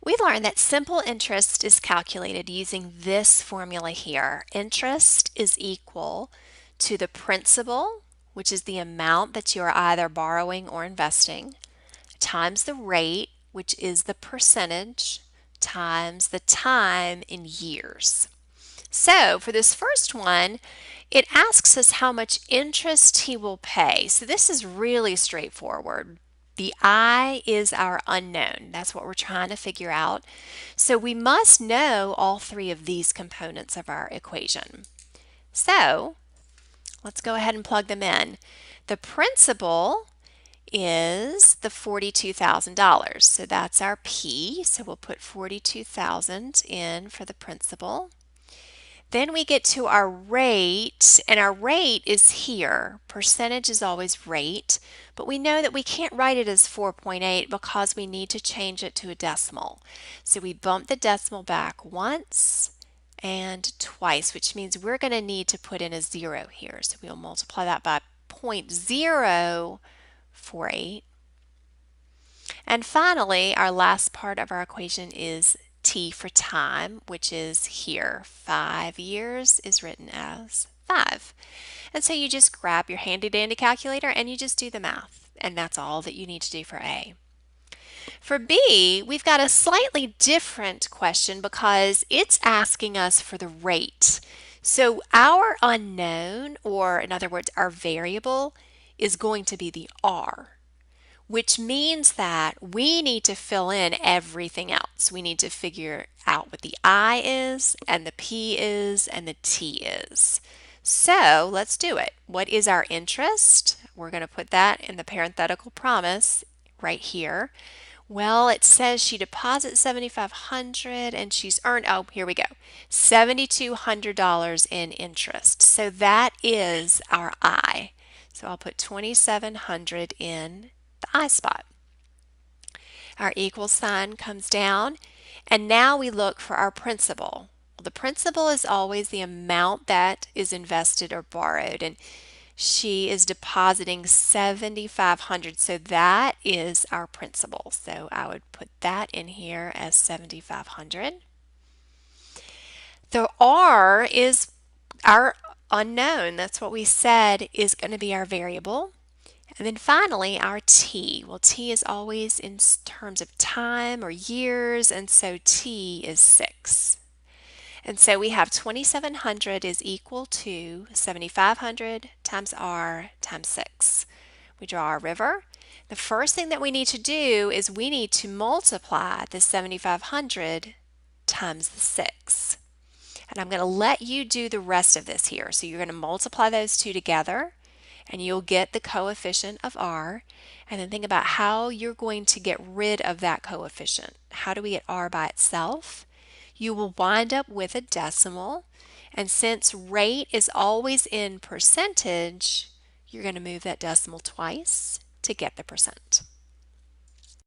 We've learned that simple interest is calculated using this formula here. Interest is equal to the principal, which is the amount that you are either borrowing or investing, times the rate, which is the percentage, times the time in years. So for this first one, it asks us how much interest he will pay. So this is really straightforward. The I is our unknown. That's what we're trying to figure out. So we must know all three of these components of our equation. So let's go ahead and plug them in. The principal is the $42,000. So that's our P. So we'll put 42,000 in for the principal. Then we get to our rate, and our rate is here. Percentage is always rate, but we know that we can't write it as 4.8 because we need to change it to a decimal. So we bump the decimal back once and twice, which means we're going to need to put in a 0 here. So we'll multiply that by 0.048. And finally, our last part of our equation is T for time, which is here. 5 years is written as 5. And so you just grab your handy dandy calculator and you just do the math. And that's all that you need to do for A. For B, we've got a slightly different question because it's asking us for the rate. So our unknown, or in other words, our variable, is going to be the R, which means that we need to fill in everything else. We need to figure out what the I is, and the P is, and the T is. So let's do it. What is our interest? We're going to put that in the parenthetical promise right here. Well, it says she deposits $7,500 and she's earned, oh, here we go, $7,200 in interest. So that is our I. So I'll put 2,700 in the I spot. Our equal sign comes down, and now we look for our principal. Well, the principal is always the amount that is invested or borrowed, and she is depositing 7,500, so that is our principal. So I would put that in here as 7,500. The R is our unknown. That's what we said is going to be our variable. And then finally, our T. Well, T is always in terms of time or years, and so T is 6. And so we have 2,700 is equal to 7,500 times R times 6. We draw our river. The first thing that we need to do is we need to multiply the 7,500 times the 6. And I'm going to let you do the rest of this here. So you're going to multiply those two together, and you'll get the coefficient of R. And then think about how you're going to get rid of that coefficient. How do we get R by itself? You will wind up with a decimal, and since rate is always in percentage, you're going to move that decimal twice to get the percent.